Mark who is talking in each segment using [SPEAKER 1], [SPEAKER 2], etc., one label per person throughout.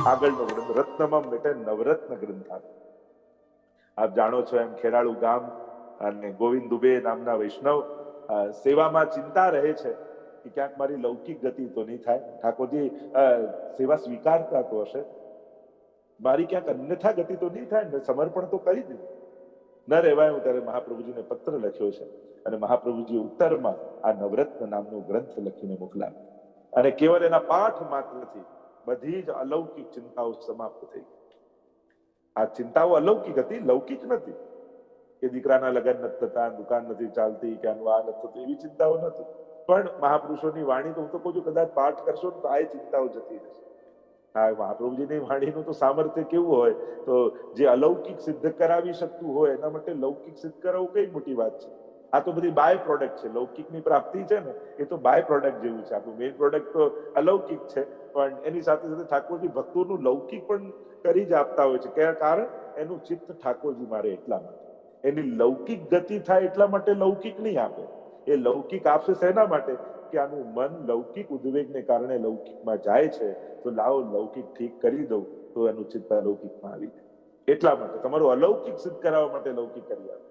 [SPEAKER 1] આગળનો ગ્રંથ રત્નમમ એટલે નવરત્ન ગ્રંથ. આપ જાણો છો એમ ખેરાળુ ગામ અને ગોવિંદ દુબે નામના વૈષ્ણવ સેવામાં ચિંતા રહે છે કે ક્યાંક મારી લૌકિક ગતિ તો નહીં થાય. ઠાકોરજી સેવા સ્વીકારતા તો હશે, મારી ક્યાંક અન્યથા ગતિ તો નહીં થાય ને, સમર્પણ તો કરી દીધું ન રહેવાય. હું ત્યારે મહાપ્રભુજીને પત્ર લખ્યો છે અને મહાપ્રભુજી ઉત્તરમાં આ નવરત્ન નામનો ગ્રંથ લખીને મોકલાવ્યો અને કેવળ એના પાઠ માત્રથી બધી જ અલૌકિક ચિંતાઓ સમાપ્ત થઈ. આ ચિંતાઓ અલૌકિક હતી, લૌકિક નથી. કે દીકરાના લગ્ન નથી થતા, દુકાન નથી ચાલતી, કે આનું આ નથી થતું, એવી ચિંતાઓ નથી. પણ મહાપુરુષોની વાણી તો હું તો કહું છું, કદાચ પાઠ કરશો તો આ ચિંતાઓ જતી રહેશે. હા, મહાપ્રભુજીની વાણીનું તો સામર્થ્ય કેવું હોય, તો જે અલૌકિક સિદ્ધ કરાવી શકતું હોય એના માટે લૌકિક સિદ્ધ કરાવવું કઈ મોટી વાત છે. આ તો બધી બાય પ્રોડક્ટ છે. લૌકિકની પ્રાપ્તિ છે ને, એ તો બાય પ્રોડક્ટ જેવું છે. આપણું મેઇન પ્રોડક્ટ તો અલૌકિક છે, પણ એની સાથે સાથે ઠાકોરજી ભક્તોનું લૌકિક પણ કરી જ આપતા હોય છે. કયા કારણ? એનું ચિત્ત ઠાકોરજી મારે એટલા માટે. એની લૌકિક ગતિ થાય એટલા માટે લૌકિક નહીં આપે. એ લૌકિક આપશે શેના માટે? કે આનું મન લૌકિક ઉદ્વેગને કારણે લૌકિકમાં જાય છે, તો લાવો લૌકિક ઠીક કરી દઉં તો એનું ચિત્ત અલૌકિકમાં આવી જાય. એટલા માટે તમારું અલૌકિક સિદ્ધ કરાવવા માટે લૌકિક કરી આપે.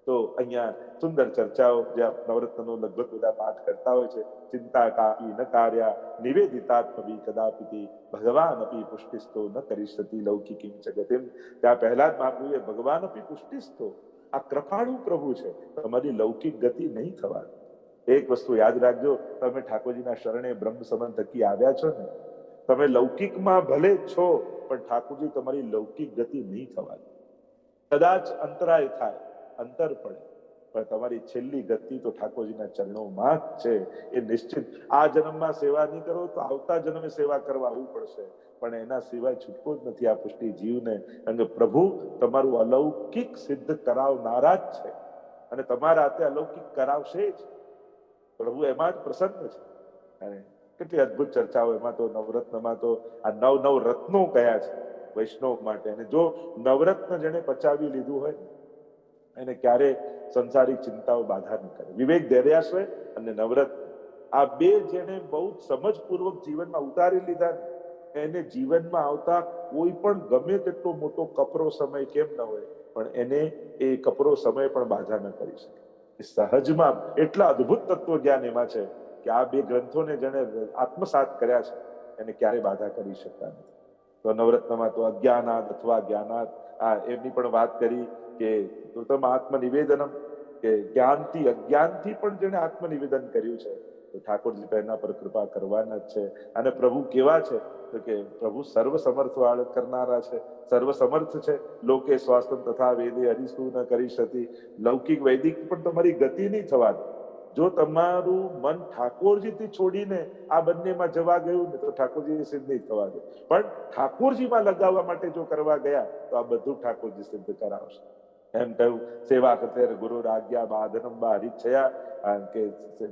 [SPEAKER 1] તો અહીંયા સુંદર ચર્ચાઓ, જે નવરત્નનો લગભગ બધા પાઠ કરતા હોય છે. ચિંતા કાપી ન કાર્યા નિવેદિતાત્મભી કદાપિ ભગવાન અપી પુષ્ટિસ્તો ન કરીશતી લૌકિકીમ જગતિમ. ત્યાં પહેલા જ મહાપ્રભુએ ભગવાન અપી પુષ્ટિસ્તો, આ કૃપાળુ પ્રભુ છે, તમારી લૌકિક ગતિ નહીં થવાની. એક વસ્તુ યાદ રાખજો, તમે ઠાકોરજીના શરણે બ્રહ્મ સંબંધ થકી આવ્યા છો ને, તમે લૌકિકમાં ભલે છો પણ ઠાકોરજી તમારી લૌકિક ગતિ નહીં થવાની. કદાચ અંતરાય થાય, અંતર પડે, પણ તમારી છેલ્લી ગતિ તો ઠાકોરજીના ચરણોમાં જ છે. એ નિશ્ચિત. આ જન્મમાં સેવા નહીં કરો તો આવતા જન્મે સેવા કરવા આવવું પડશે, પણ એના સિવાય છૂટકો જ નથી આ પુષ્ટિ જીવને. કારણ કે પ્રભુ તમારું અલૌકિક સિદ્ધ કરાવનારા જ છે અને તમારા હાથે અલૌકિક કરાવશે જ. પ્રભુ એમાં જ પ્રસન્ન છે. અને કેટલી અદભુત ચર્ચાઓ એમાં. તો નવરત્નમાં તો આ નવ રત્નો કયા છે વૈષ્ણવ માટે. અને જો નવરત્ન જેને પચાવી લીધું હોય એને ક્યારે સંસારિક ચિંતાઓ બાધા ન કરે. વિવેક ધૈર્યાશ્રય અને નવરત્ન, આ બે જેને બહુ સમજપૂર્વક જીવનમાં ઉતારી લીધા એને જીવનમાં આવતા કોઈ પણ ગમે તેટલો મોટો કપરો સમય કેમ ન હોય, પણ એને એ કપરો સમય પણ બાધા ન કરી શકે. સહજમાં એટલા અદભુત તત્વ જ્ઞાન એમાં છે કે આ બે ગ્રંથોને જેને આત્મસાત કર્યા છે એને ક્યારે બાધા કરી શકતા નથી. તો નવરત્નમાં તો અજ્ઞાનાદ અથવા જ્ઞાનાદ, એમની પણ વાત કરી કે ઉત્તમ આત્મનિવેદનમ, કે જ્ઞાનથી અજ્ઞાનથી પણ જેને આત્મનિવેદન કર્યું છે તો ઠાકોરજી તો એના પર કૃપા કરવાના જ છે. અને પ્રભુ કેવા છે? તો કે પ્રભુ સર્વ સમર્થ વાળા કરનારા છે, સર્વ સમર્થ છે. લોકે સ્વાસ્થ્ય તથા વેદે હરિસુ ન કરી શકી. લૌકિક વૈદિક પણ તમારી ગતિ નહીં થવાની. જો તમારું મન ઠાકોરજીથી છોડીને આ બંનેમાં જવા ગયું ને તો ઠાકોરજી સિદ્ધ નહીં થવા દે. પણ ઠાકોરજીમાં લગાવવા માટે જો કરવા ગયા તો આ બધું ઠાકોરજી સિદ્ધ કરાવશે. એમ કહ્યું, સેવા કતેર ગુરુ આજ્ઞા બાધનમ બા હરિચ્છયા, કે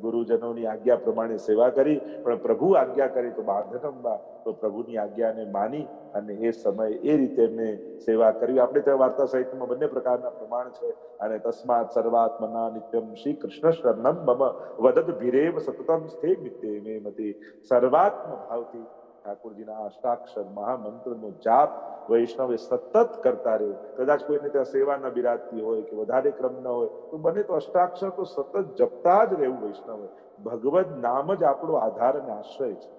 [SPEAKER 1] ગુરુજનોની આજ્ઞા પ્રમાણે સેવા કરી, પણ પ્રભુ આજ્ઞા કરી તો બાધનમ બા, તો પ્રભુની આજ્ઞાને માની અને એ સમય એ રીતે એમને સેવા કરવી. આપણે ત્યાં વાર્તા સાહિત્યમાં બંને પ્રકારના પ્રમાણ છે. અને તસ્માત સર્વાત્મના નિત્યમ શ્રી કૃષ્ણ શરણમ મમ વદદ ભીરેવ સતતમ સ્થે મિત્તે મે મતે. સર્વાત્મ ભાવથી ઠાકોરજીના અષ્ટાક્ષર મહામંત્રનો જાપ વૈષ્ણવે સતત કરતા રહ્યો. કદાચ કોઈને ત્યાં સેવા ન બિરાજતી હોય કે વધારે ક્રમ ન હોય તો બને તો અષ્ટાક્ષર તો સતત જપતા જ રહેવું વૈષ્ણવે. ભગવદ નામ જ આપણો આધાર અને આશ્રય છે.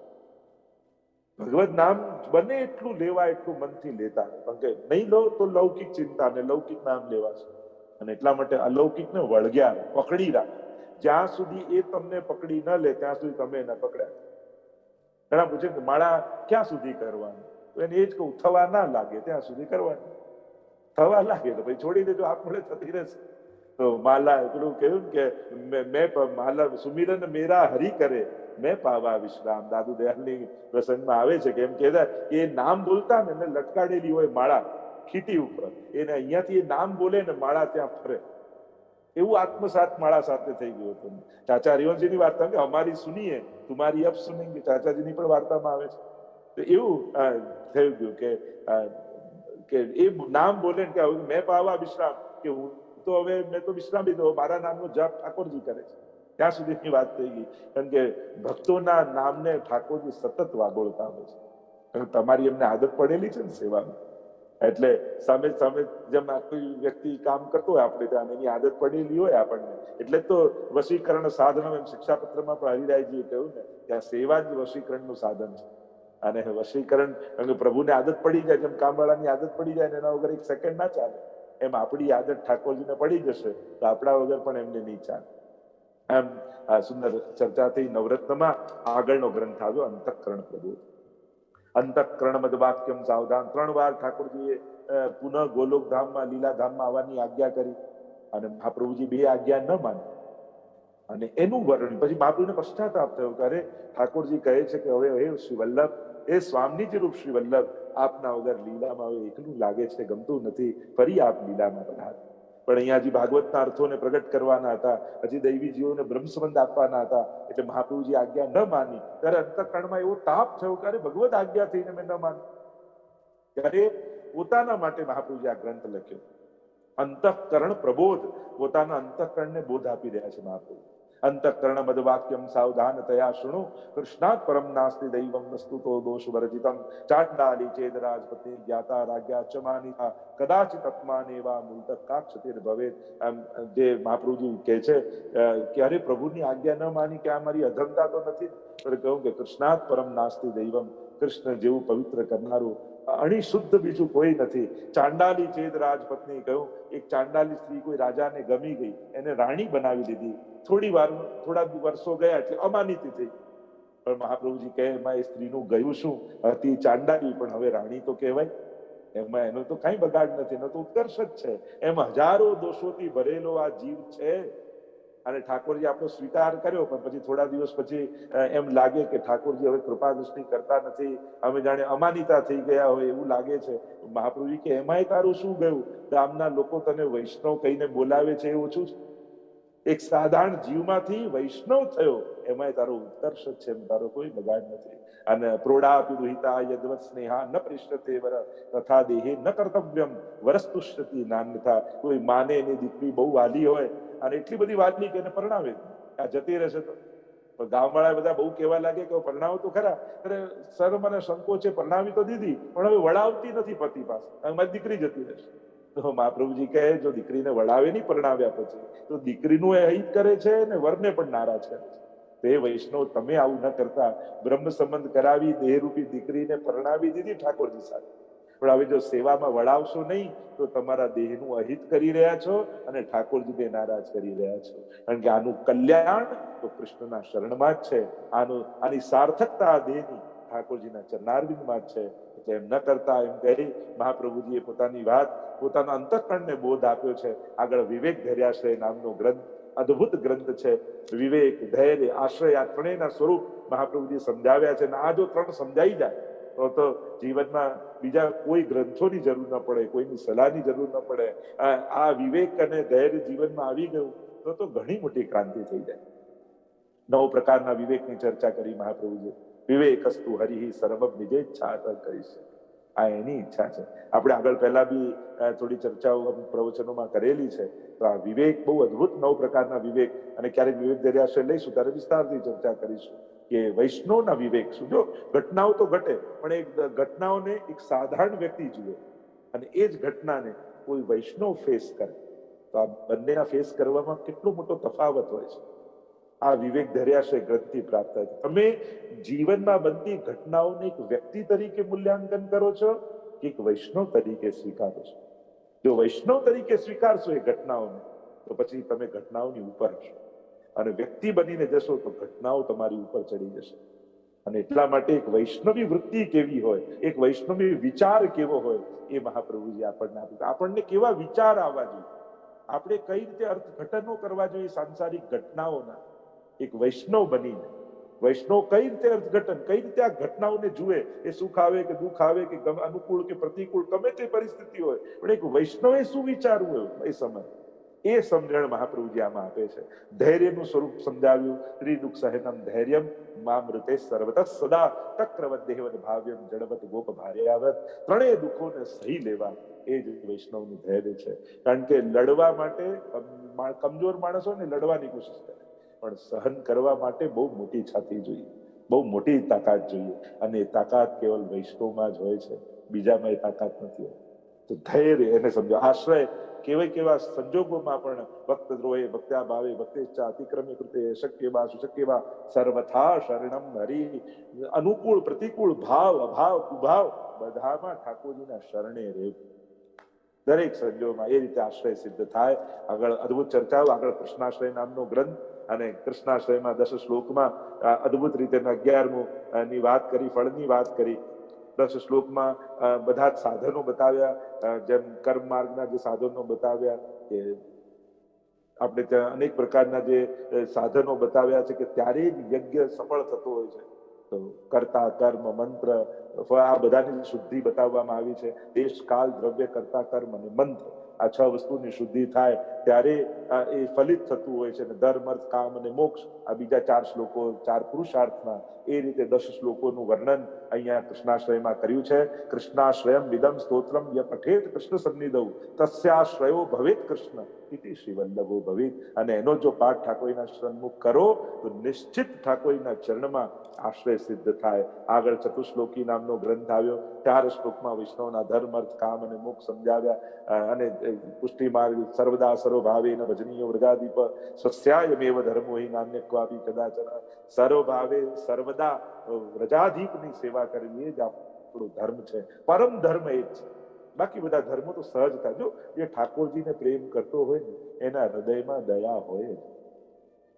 [SPEAKER 1] ભગવદ નામ બને એટલું લેવા, એટલું મનથી લેતા. કારણ કે નહીં લો તો લૌકિક ચિંતા ને લૌકિક નામ લેવાશે. અને એટલા માટે અલૌકિકને વળગ્યા, પકડી રાખ. જ્યાં સુધી એ તમને પકડી ન લે ત્યાં સુધી તમે એને પકડ્યા. ઘણા પૂછે કે માળા ક્યાં સુધી કરવાનું? તો એને એ જ કહું, થવા ના લાગે ત્યાં સુધી કરવાનું. થવા લાગે તો પછી છોડી દેજો, આપડે થતી રહેશે. તો માલા પેલું કહ્યું કે મેં માલા સુમિરન મેરા હરી કરે મેં પાવા વિશ્રામ. દાદુ દયાલની પ્રસંગમાં આવે છે કે એમ કહેતા કે એ નામ બોલતા ને એને લટકાડેલી હોય માળા ખીટી ઉપર, એને અહીંયાથી એ નામ બોલે ને માળા ત્યાં ફરે. એવું આત્મસાત માળા સાથે થઈ ગયું હતું. ચાચા હરિવંશજીની વાર્તા કે અમારી સુનીએ તુમારી અબ સુનેંગે, ચાચાજીની પણ વાર્તામાં આવે છે. તો એવું થયું ગયું કે એ નામ બોલે ને કે મેં પાવા વિશ્રામ, કે હું તો હવે મેં તો વિશ્રામ લીધો, મારા નામનો જાપ ઠાકોરજી કરે છે. ત્યાં સુધીની વાત થઈ ગઈ. કારણ કે ભક્તોના નામને ઠાકોરજી સતત વાગોળતા હોય છે. તમારી એમને આદત પડેલી છે ને સેવામાં, એટલે સામે સામે જેમ કોઈ વ્યક્તિ કામ કરતો હોય આપણે ત્યાં એની આદત પડેલી હોય આપણને, એટલે તો વશીકરણ સાધન એમ શિક્ષાપત્રમાં પણ હરિરાયજીએ કહ્યું ને કે આ સેવા જ વશીકરણનું સાધન છે. અને વશીકરણ પ્રભુને આદત પડી જાય, જેમ કામવાળાની આદત પડી જાય ને એના વગર એક સેકન્ડ ના ચાલે, એમ આપણી આદત ઠાકોરજીને પડી જશે તો આપણા વગર પણ એમને નહીં ચાલે. આમ આ સુંદર ચર્ચા થઈ નવરત્નમાં. આગળનો ગ્રંથ આવ્યો અંતઃકરણ પ્રબોધ. અંતઃકરણ મદ વાક્યમ સાવધાન. 3 વાર ઠાકોરજીએ પુનઃ ગોલોકધામમાં લીલાધામમાં આવવાની આજ્ઞા કરી અને મહાપ્રભુજી 2 આજ્ઞા ન માની. અને એનું વર્ણન પછી મહાપ્રભુને પશ્ચાતાપ થયો કે અરે ઠાકોરજી કહે છે કે હવે હે શ્રી વલ્લભ, એ સ્વામીજી રૂપ શ્રી વલ્લભ, આપના વગર લીલામાં હવે એકલું લાગે છે, ગમતું નથી, ફરી આપ લીલામાં પધારો. પણ અહીંયા હજી ભાગવતના અર્થોને પ્રગટ કરવાના હતા, હજી દૈવી જીવોને બ્રહ્મસંબંધ આપવાના હતા, એટલે મહાપ્રભુજી આજ્ઞા ન માની. ત્યારે અંતઃકરણમાં એવો તાપ થયો કે ભગવત આજ્ઞા થઈને મેં ન માની. ત્યારે પોતાના માટે મહાપ્રભુજી આ ગ્રંથ લખ્યો અંતઃકરણ પ્રબોધ. પોતાના અંતઃકરણને બોધ આપી રહ્યા છે મહાપ્રભુ. અંતઃકરણ મદ વાક્યમ સાવધાન તયા શૃણુ, કૃષ્ણાત પરમ નાસ્તિ દૈવમ વસ્તુતો દોષ વર્જિતમ, ચાંડાલી ચેદ રાજપતિ જ્ઞાતા રાજ્યા ચ માનિતા, કદાચિત આત્માનેવા મૂલતઃ કાક્ષતિર ભવેત. જે મહાપ્રભુજી કહે છે કે અરે પ્રભુની આજ્ઞા ન માની કે આ મારી અધમતા તો નથી, પણ કહું કે કૃષ્ણાત પરમ નાસ્તિ દૈવમ, કૃષ્ણ જેવું પવિત્ર કરનારું અણિશુદ્ધ બીજું કોઈ નથી. ચાંડાલી ચેદ રાજપત્ની કહ્યું, એક ચાંડાલી સ્ત્રી કોઈ રાજાને ગમી ગઈ, એને રાણી બનાવી દીધી. થોડા વર્ષો ગયા એટલે અમાનીતી થઈ. પણ મહાપ્રભુજી કહે એમાં એ સ્ત્રીનું ગયું શું, હતી ચાંડાલી પણ હવે રાણી તો કહેવાય. એમાં એનો તો કઈ બગાડ નથી, એનો તો ઉત્કર્ષ જ છે. એમ હજારો દોષોથી ભરેલો આ જીવ છે. અને ઠાકોરજી આપણો સ્વીકાર કર્યો, પણ પછી થોડા દિવસ પછી એમ લાગે કે ઠાકોરજી હવે કૃપા દૃષ્ટિ કરતા નથી, અમે જાણે અમાનિતા થઈ ગયા હોય એવું લાગે છે. મહાપ્રભુજી કે એમાંય તારું શું ગયું, ગામના લોકો તને વૈષ્ણવ કહીને બોલાવે છે એ ઓછું છે? એક સાધારણ જીવમાંથી વૈષ્ણવ થયો એમાંય તારો ઉત્કર્ષ છે, તારો કોઈ બગાડ નથી. અને પ્રોડાપી દુહિતા યદવત સ્નેહા ન પૃષ્ઠતે વર તથા દેહે ન કર્તવ્યમ વરસ્તુષ્યતિ નાન્યથા. કોઈ માને એની દીકરી બહુ વાલી હોય અને એટલી બધી વાલી કે એને પરણાવે, આ જતી રહેશે તો. પણ ગામવાળા બધા બહુ કહેવા લાગે કે પરણાવો તો ખરા, અરે શરમ અને સંકોચે પરણાવી તો દીધી, પણ હવે વળાવતી નથી પતિ પાસે, મારી દીકરી જતી રહેશે. તો મહાપ્રભુજી કહે જો દીકરીને વળાવે નહીં પરણાવ્યા પછી, તો દીકરીનું એ હિત કરે છે ને વરને પણ નારાજ કરે છે. તો એ વૈષ્ણવ તમે આવું ન કરતા, બ્રહ્મ સંબંધ કરાવી દેહરૂપી દીકરીને પરણાવી દીધી ઠાકોરજી સાથે, પણ હવે જો સેવામાં વળાવશો નહીં તો તમારા દેહનું અહિત કરી રહ્યા છો અને ઠાકોરજીને નારાજ કરી રહ્યા છો. કારણ કે આનું કલ્યાણ તો કૃષ્ણના શરણમાં જ છે. આની સાર્થકતા આ દેહની ઠાકોરજીના ચરણારવિંદમાં જ છે. એટલે એમ ન કરતા એમ કહી મહાપ્રભુજીએ પોતાની વાત, પોતાના અંતઃકરણને બોધ આપ્યો છે. આગળ વિવેક ધૈર્યાશ્રય નામનો ગ્રંથ, અદ્ભુત ગ્રંથ છે. વિવેક, ધૈર્ય, આશ્રય આ ત્રણેયના સ્વરૂપ મહાપ્રભુજી સમજાવ્યા છે. અને આ જો 3 સમજાઈ જાય તો જીવનમાં બીજા કોઈ ગ્રંથોની જરૂર ન પડે, કોઈની સલાહની જરૂર ન પડે. આ વિવેક અને ધૈર્ય જીવનમાં આવી ગયું તો ઘણી મોટી ક્રાંતિ થઈ જાય. 9 પ્રકારના વિવેકની ચર્ચા કરી મહાપ્રભુજી. વિવેકસ્તુ હરિ સર્વમ નિજેચ્છા કરી છે. આ એની ઈચ્છા છે. આપણે આગળ પહેલા બી થોડી ચર્ચાઓ પ્રવચનોમાં કરેલી છે. તો આ વિવેક બહુ અદ્ભુત 9 પ્રકારના વિવેક, અને ક્યારેક વિવેક ધૈર્યાશ્રય લઈશું ત્યારે વિસ્તારથી ચર્ચા કરીશું કે વૈષ્ણવના વિવેક શું. જો ઘટનાઓ તો ઘટે, પણ એ ઘટનાઓને એક સાધારણ વ્યક્તિ જુએ અને એ જ ઘટનાને કોઈ વૈષ્ણવ ફેસ કરે તો આ બંનેના ફેસ કરવામાં કેટલો મોટો તફાવત હોય છે. આ વિવેક ધૈર્યાશ્રય ગ્રંથથી પ્રાપ્ત થાય છે. તમે જીવનમાં બનતી ઘટનાઓને એક વ્યક્તિ તરીકે મૂલ્યાંકન કરો છો કે એક વૈષ્ણવ તરીકે સ્વીકારો છો? જો વૈષ્ણવ તરીકે સ્વીકારશો એ ઘટનાઓને તો પછી તમે ઘટનાઓની ઉપર હશો, અને વ્યક્તિ બનીને જશો તો ઘટનાઓ તમારી ઉપર ચડી જશે. અને એટલા માટે એક વૈષ્ણવી વૃત્તિ કેવી હોય, એક વૈષ્ણવી વિચાર કેવો હોય, એ મહાપ્રભુજી આપણને આપ્યું. આપણને કેવા વિચાર આવવા જોઈએ, આપણે કઈ રીતે અર્થઘટનો કરવા જોઈએ સાંસારિક ઘટનાઓના. એક વૈષ્ણવ બનીને વૈષ્ણવ કઈ રીતે અર્થઘટન, કઈ રીતે આ ઘટનાઓને જુએ, એ સુખ આવે કે દુઃખ આવે કે અનુકૂળ કે પ્રતિકૂળ ગમે તે પરિસ્થિતિ હોય, પણ એક વૈષ્ણવે શું વિચારવું એ સમય, એ સમજણ મહાપ્રભુજી આમાં આપે છે. ધૈર્યનું સ્વરૂપ સમજાવ્યું. ત્રિદુઃખ સહેનમ ધૈર્યમ મામૃતે સર્વતઃ સદા તક્રવદ્દેવદ ભાવ્યમ જડવત ગોપ ભાર્યાવત. 3 દુઃખોને સહી લેવા એ જ વૈષ્ણવનું ધૈર્ય છે. કારણ કે લડવા માટે કમજોર માણસો ને લડવાની કોશિશ કરે, પણ સહન કરવા માટે બહુ મોટી છાતી જોઈએ. બહુ મોટી તાકાત જોઈએ, અને એ તાકાત કેવલ વૈષ્ણવમાં જ હોય છે, બીજામાં એ તાકાત નથી હોતી. તો ધૈર્ય એને સમજો. આશ્રય કેવા સંજોગોમાં પણ ભક્ત દ્રોહે ભક્ત્યા ભાવે ભક્તેચ્છા અતિક્રમે કૃતે શક્યવા સુશક્યવા સર્વથા શરણમ હરિ. અનુકૂળ પ્રતિકૂળ ભાવ અભાવ કુભાવ બધામાં ઠાકોરજીના શરણે રહેવું, દરેક સંજોગોમાં એ રીતે આશ્રય સિદ્ધ થાય. આગળ અદભુત ચર્ચાઓ, આગળ કૃષ્ણાશ્રય નામનો ગ્રંથ, અને કૃષ્ણાશ્રયમાં 10 શ્લોકમાં અદભુત રીતે 11મું ની વાત કરી, ફળની વાત કરી. 10 શ્લોકમાં બધા જ સાધનો બતાવ્યા, જેમ કર્મ માર્ગના જે સાધનો બતાવ્યા, કે આપણે ત્યાં અનેક પ્રકારના જે સાધનો બતાવ્યા છે કે ત્યારે જ યજ્ઞ સફળ થતો હોય છે. તો કર્તા કર્મ મંત્ર આ બધાની શુદ્ધિ બતાવવામાં આવી છે. દેશ કાલ દ્રવ્ય કર્તા કર્મ અને મંત્ર, આ 6 વસ્તુની શુદ્ધિ થાય ત્યારે એ ફલિત થતું હોય છે. અને ધર્મ અર્થ કામ અને મોક્ષ, આ બીજા 4 શ્લોકો, 4 પુરુષાર્થના, એ રીતે 10 શ્લોકોનું વર્ણન અહીંયા કૃષ્ણાશ્રયમાં કર્યું છે. કૃષ્ણાશ્રયમ વિદમ સ્તોત્રમ ય પઠેત કૃષ્ણ સન્નિધૌ તસ્યાશ્રયો ભવેત કૃષ્ણ ઇતિ શ્રી વલ્લભો ભવેત. અને એનો જો પાઠ ઠાકોરના સન્મુખ કરો તો નિશ્ચિત ઠાકોરના ચરણમાં આશ્રય સિદ્ધ થાય. આગળ ચતુશ્લોકી નામનો ગ્રંથ આવ્યો, 4 શ્લોકમાં વૈષ્ણવના ધર્મ અર્થ કામ અને મોક્ષ સમજાવ્યા, અને પુષ્ટિ માર્ગ સર્વદા સર્વભાવેન ભજનીયો વ્રજાદીપ સસ્યાયમેવ ધર્મો હિ નાન્ય ક્વાપી કદાચન. સર્વભાવે સર્વદા વ્રજાધીપની સેવા કરવી, એ જ આપણો ધર્મ છે, પરમ ધર્મ એ જ છે. બાકી બધા ધર્મો તો સહજ થાય. જો જે ઠાકોરજીને પ્રેમ કરતો હોય ને એના હૃદયમાં દયા હોય જ.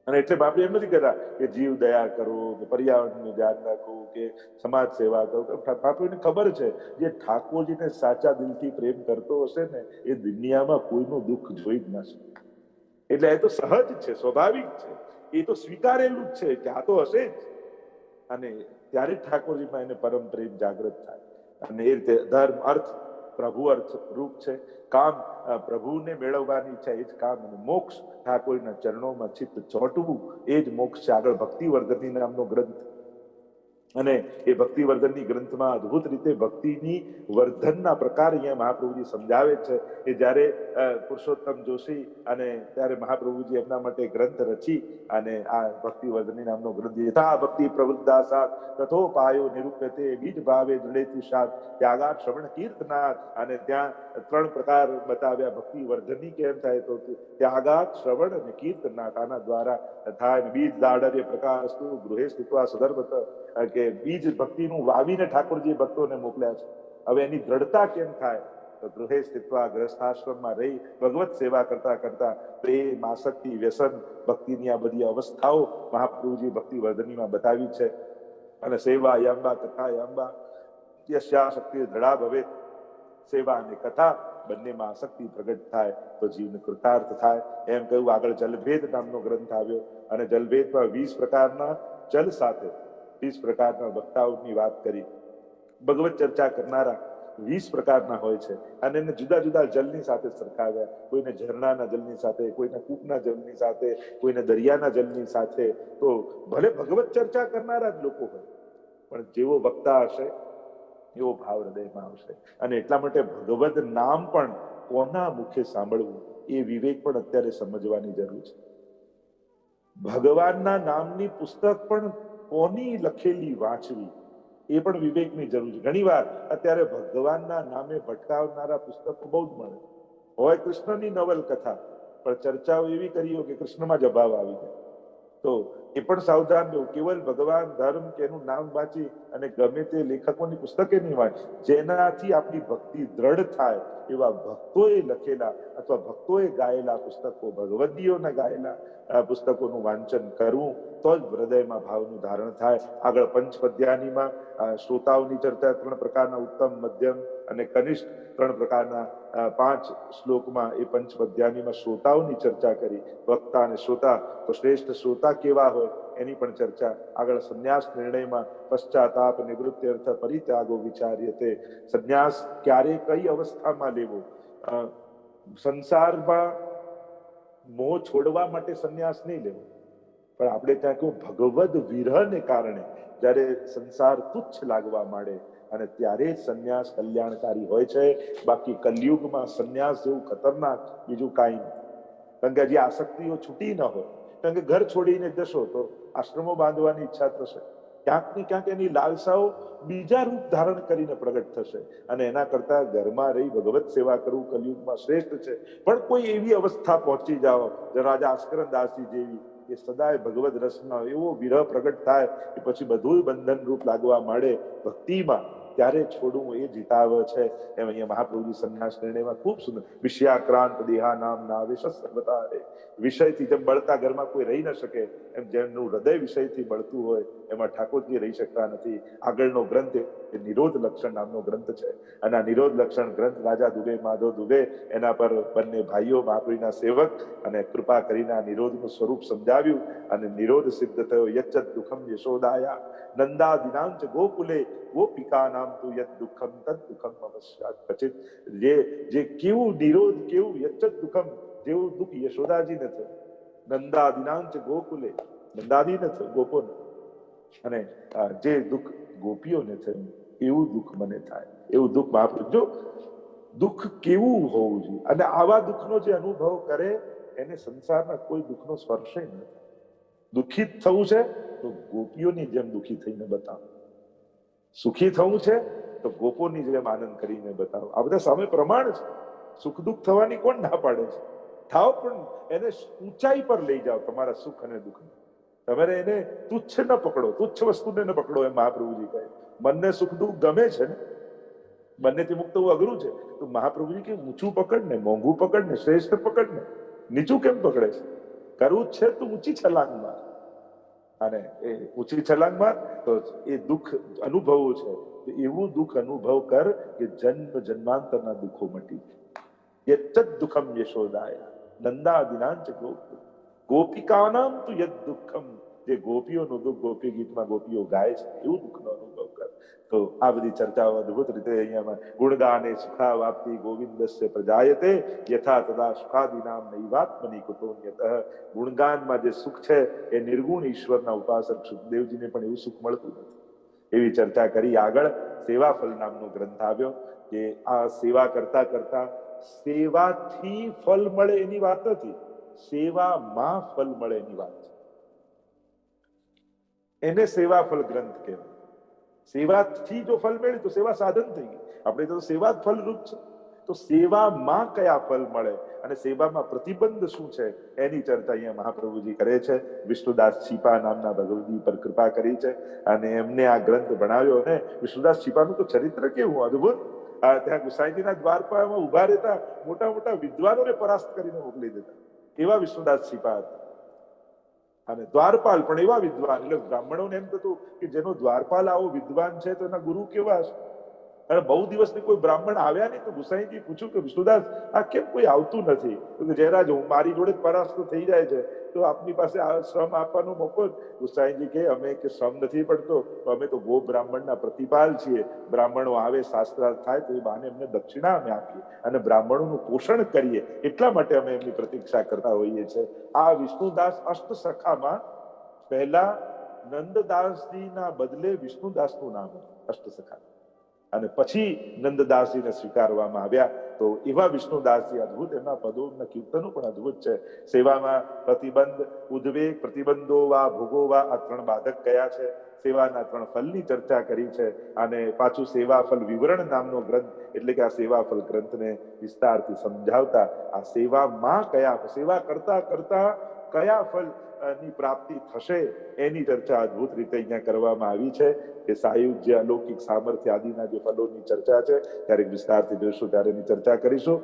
[SPEAKER 1] અને એટલે બાપુ એમ નથી કહેતા કે જીવ દયા કરો, કે પર્યાવરણનું ધ્યાન રાખો, કે સમાજ સેવા કરો. બાપુને ખબર છે જે ઠાકોરજીને સાચા દિલથી પ્રેમ કરતો હશે ને એ દુનિયામાં કોઈનું દુઃખ જોઈ જ ના શકે. એટલે એ તો સહજ છે, સ્વાભાવિક છે, એ તો સ્વીકારેલું જ છે કે આ તો હશે જ. અને ત્યારે જ ઠાકોરજીમાં એને પરમ પ્રેમ જાગૃત થાય. અને એ રીતે ધર્મ અર્થ પ્રભુ અર્થ રૂપ છે, કામ પ્રભુને મેળવવાની ઈચ્છા, એ જ કામ. અને મોક્ષ ઠાકોરના ચરણોમાં ચિત્ત ચોંટવું, એ જ મોક્ષ છે. આગળ ભક્તિવર્ધની નામનો ગ્રંથ, અને એ ભક્તિવર્ધનની ગ્રંથમાં અદભુત રીતે ભક્તિની વર્ધનના પ્રકાર અહીંયા મહાપ્રભુજી સમજાવે છે. કે જ્યારે પુરુષોત્તમ જોશી અને ત્યારે મહાપ્રભુજી એમના માટે ગ્રંથ રચી, અને આ ભક્તિવર્ધની નામનો ગ્રંથ, યથા ભક્તિ પ્રવૃદ્ધા સાત તથોપાયો નિરૂપ્યતે બીજ ભાવે દૃઢેતિ સાત ત્યાગાત શ્રવણ કીર્તનાથ. અને ત્યાં 3 પ્રકાર બતાવ્યા ભક્તિવર્ધની કેમ થાય, તો ત્યાગાત શ્રવણ અને કીર્તનાથ, આના દ્વારા થાય. બીજ દાડર્ય પ્રકારસ્તુ ગૃહે સ્થિત્વા સદર્ભત, કે બીજ ભક્તિનું વાવીને ઠાકોરજીએ ભક્તોને મોકલ્યા છે. હવે એની દ્રઢતા કેમ થાય, તો ગૃહે સ્થિત્વા, ગ્રસ્થાશ્રમમાં રહી ભગવત સેવા કરતા કરતા પ્રેમ આસક્તિ વ્યસન ભક્તિની આ બધી અવસ્થાઓ મહાપ્રભુજી ભક્તિવર્ધનીમાં બતાવી છે. અને સેવા યાંબા કથા યાંબા યસ્યા શક્તિ દ્રઢા ભવે, સેવા અને કથા બંનેમાં આસક્તિ પ્રગટ થાય તો જીવને કૃતાર્થ થાય. એમ કહ્યું. આગળ જલભેદ નામનો ગ્રંથ આવ્યો, અને જલભેદમાં 20 પ્રકારના જલ સાથે 20 પ્રકારના વક્તાઓની વાત કરી. ભગવત ચર્ચા કરનારા 20 પ્રકારના હોય છે, અને એને જુદા જુદા જલની સાથે સરખાવ્યા. કોઈને ઝરણાના જલની સાથે, કોઈને કૂપના જલની સાથે, કોઈને દરિયાના જલની સાથે. તો ભલે ભગવત ચર્ચા કરનારા જ લોકો હોય, પણ જેવો વક્તા હશે એવો ભાવ હૃદયમાં આવશે. અને એટલા માટે ભગવદ નામ પણ કોના મુખે સાંભળવું, એ વિવેક પણ અત્યારે સમજવાની જરૂર છે. ભગવાનના નામની પુસ્તક પણ કોની લખેલી વાંચવી, એ પણ વિવેકની જરૂર છે. ઘણી વાર અત્યારે ભગવાનના નામે ભટકાવનારા પુસ્તકો બહુ જ મળે. હોય કૃષ્ણની નવલકથા, પણ ચર્ચાઓ એવી કરી કે કૃષ્ણમાં જ અભાવ આવી જાય. તો એ પણ સાવધાન રહેવું. કેવલ ભગવાન ધર્મ કે એનું નામ વાંચી અને ગમે તે લેખકોની પુસ્તકે નહીં વાંચ, જેનાથી આપણી ભક્તિ દ્રઢ થાય એવા ભક્તોએ લખેલા અથવા ભક્તોએ ગાયેલા પુસ્તકો, ભગવદીઓના ગાયેલા પુસ્તકોનું વાંચન કરવું, તો જ હૃદયમાં ભાવનું ધારણ થાય. આગળ પંચપદ્યાનીમાં શ્રોતાઓની ચર્ચા 3 પ્રકારના, ઉત્તમ, મધ્યમ અને કનિષ્ઠ 3 પ્રકારના 5 શ્લોકમાં એ પંચપદ્યાનીમાં શ્રોતાઓની ચર્ચા કરી. વક્તા અને શ્રોતા, તો શ્રેષ્ઠ શ્રોતા કેવા હોય એની પણ ચર્ચા. આગળ સંન્યાસ નિર્ણયમાં પશ્ચાતાપ નિવૃત્તિ અર્થ પરિત્યાગો વિચાર્યતે, સંન્યાસ ક્યારે કઈ અવસ્થામાં લેવો. સંસારમાં મોહ છોડવા માટે સંન્યાસ નહીં લેવો, પણ આપણે ત્યાં કહ્યું ભગવદ વિરહને કારણે જ્યારે સંસાર તુચ્છ લાગવા માંડે, અને ત્યારે સંન્યાસ કલ્યાણકારી હોય છે. બાકી કલયુગમાં સંન્યાસ જેવું ખતરનાક બીજું કાંઈ નહીં. કારણ કે હજી આસક્તિઓ છૂટી ન હોય. કારણ કે ઘર છોડીને જશો તો આશ્રમો બાંધવાની ઈચ્છા થશે, ક્યાંક ને ક્યાંક એની લાલસાઓ બીજા રૂપ ધારણ કરીને પ્રગટ થશે અને એના કરતા ઘરમાં રહી ભગવત સેવા કરવું કલયુગમાં શ્રેષ્ઠ છે. પણ કોઈ એવી અવસ્થા પહોંચી જાઓ રાજા આસ્કરણદાસજી જેવી કે સદાય ભગવદ રસમાં એવો વિરહ પ્રગટ થાય કે પછી બધું બંધન રૂપ લાગવા માંડે ભક્તિમાં, ત્યારે છોડવું એ જીતાવ છે. એમ અહીંયા મહાપ્રભુજી સંન્યાસ નિર્ણયમાં ખૂબ સુંદર વિષયાક્રાંત દેહા નામ ના આવેશ સર્વદા રે. વિષયથી જેમ બળતા ઘરમાં કોઈ રહી ન શકે એમ જેમનું હૃદય વિષયથી બળતું હોય એમાં ઠાકોરજી રહી શકતા નથી. આગળનો ગ્રંથ એ નિરોધ લક્ષણ નામનો ગ્રંથ છે અને આ નિરોધ લક્ષણ ગ્રંથ રાજા દુબે માધવ દુબે એના પર બંને ભાઈઓ મહાપ્રભુના સેવક અને કૃપા કરીને આ નિરોધનું સ્વરૂપ સમજાવ્યું અને નિરોધ સિદ્ધ થયો. યચ્ચત દુઃખમ યશોદાયા નંદાદિનાંચ ગોકુલે ગોપિકા નામ તું યત દુઃખમ તદ દુઃખમ અવશ્યાત પચિત. જે કેવું નિરોધ કેવું યચ્ચત દુઃખમ, જેવું દુઃખ યશોદાજીને થયું નંદાદિનાંચ ગોકુલે, નંદાદીને થયું ગોપોને, અને જે દુઃખ ગોપીઓને થયું એવું દુઃખ મને થાય. એવું દુઃખ મહાપ્રભુ, જો દુઃખ કેવું હોવું જોઈએ અને આવા દુઃખનો જે અનુભવ કરે એને સંસારના કોઈ દુઃખનો સ્પર્શ ન થાય. દુઃખિત થવું છે તો ગોપીઓની જેમ દુઃખી થઈને બતાવો, સુખી થવું છે તો ગોપોની જેમ આનંદ કરીને બતાવો. આ બધા સામે પ્રમાણ છે. સુખ દુઃખ થવાની કોણ ના પાડે છે? થાવ, પણ એને ઊંચાઈ પર લઈ જાઓ તમારા સુખ અને દુઃખ. તમારે એને તુચ્છ ન પકડો, તુચ્છ વસ્તુને ન પકડો. એમ મહાપ્રભુજી કહે મનને સુખ દુઃખ ગમે છે ને, બંનેથી મુક્ત થવું અઘરું છે. તો મહાપ્રભુજી કે ઊંચું પકડ ને, મોંઘું પકડ ને, શ્રેષ્ઠ પકડ ને, નીચું કેમ પકડે છે? કરવું જ છે તો ઊંચી છલાંગ માર. અને એ ઊંચી છલાંગ માર તો એ દુઃખ અનુભવવું છે તો એવું દુઃખ અનુભવ કર કે જન્મ જન્માંતરના દુઃખો મટી જાય. યચ્ચત દુઃખમ યશોદાયા નંદાદિનાંચ ગોપિકાનામ તું યદ દુઃખમ. જે ગોપીઓનું દુઃખ ગોપી ગીતમાં ગોપીઓ ગાય છે એવું દુઃખનો અનુભવ કર. તો આ બધી ચર્ચાઓ અદભુત રીતે અહીંયા ગુણગાને સુખા વાપ્તિ ગોવિંદસ્ય પ્રજાયતે યથા તદા સુખાદિનામ નૈવાત્મની કુતોન્યતઃ. ગુણગાનમાં જે સુખ છે એ નિર્ગુણ ઈશ્વરના ઉપાસક સુખદેવજીને પણ એવું સુખ મળતું નથી. એવી ચર્ચા કરી. આગળ સેવાફલ નામનો ગ્રંથ આવ્યો કે આ સેવા કરતા કરતા સેવાથી ફલ મળે એની વાત નથી, સેવામાં ફલ મળે એની વાત છે. એને સેવાફલ ગ્રંથ કહેવાય. સેવાથી જો ફલ મળે તો સેવા સાધન થઈ ગઈ. આપણે તો સેવા જ ફલરૂપ છે. તો સેવામાં કયા ફલ મળે અને સેવામાં પ્રતિબંધ શું છે એની ચર્ચા અહીંયા મહાપ્રભુજી કરે છે. વિષ્ણુદાસ છીપા નામના ભગવદી પર કૃપા કરી છે અને એમને આ ગ્રંથ ભણાવ્યો. અને વિષ્ણુદાસ છીપાનું તો ચરિત્ર કેવું અદભુત. ત્યાં ગુસાઈજીના દ્વારપાળમાં ઉભા રહેતા મોટા મોટા વિદ્વાનોને પરાસ્ત કરીને મોકલી દેતા એવા વિષ્ણુદાસ છીપા હતા. અને દ્વારપાલ પણ એવા વિદ્વાન. એટલે બ્રાહ્મણોને એમ થતું કે જેનો દ્વારપાલ આવો વિદ્વાન છે તો એના ગુરુ કેવા છે. અને બહુ દિવસથી કોઈ બ્રાહ્મણ આવ્યા નહીં તો ગુસાઈજી પૂછ્યું કે વિષ્ણુદાસ આ કેમ કોઈ આવતું નથી? તો જયરાજ હું મારી જોડે પરાસ્ત થઈ જાય છે તો આપની પાસે આ શ્રમ આપવાનો મોકો. ગુસાઈજી કે અમે કે શ્રમ નથી પડતો, અમે તો ગો બ્રાહ્મણના પ્રતિપાલ છીએ. બ્રાહ્મણો આવે શાસ્ત્રાર્થ થાય તો એ બહાને એમને દક્ષિણા અમે આપીએ અને બ્રાહ્મણોનું પોષણ કરીએ, એટલા માટે અમે એમની પ્રતીક્ષા કરતા હોઈએ છીએ. આ વિષ્ણુદાસ અષ્ટસખામાં પહેલા નંદદાસજીના બદલે વિષ્ણુદાસનું નામ અષ્ટસખા અને પછી નંદદાસજીને સ્વીકારવામાં આવ્યા. તો એવા વિષ્ણુદાસજી અદભુત. એમના પદોના કીર્તનો પણ અદભુત છે. સેવામાં પ્રતિબંધ, ઉદ્વેગ, પ્રતિબંધો વા ભોગો વા, આ 3 બાધક કયા છે. સેવાના 3 ફલની ચર્ચા કરી છે. અને પાછું સેવાફલ વિવરણ નામનો ગ્રંથ, એટલે કે આ સેવાફલ ગ્રંથને વિસ્તારથી સમજાવતા આ સેવામાં કયા, સેવા કરતા કરતા કયા ફલ ની પ્રાપ્તિ થશે એની ચર્ચા અદભુત રીતે અહીંયા કરવામાં આવી છે. કે સાયુજ્ય, અલૌકિક સામર્થ્ય આદિના જે ફલોની ચર્ચા છે ત્યારે વિસ્તારથી જોઈશું, ત્યારે એની ચર્ચા કરીશું.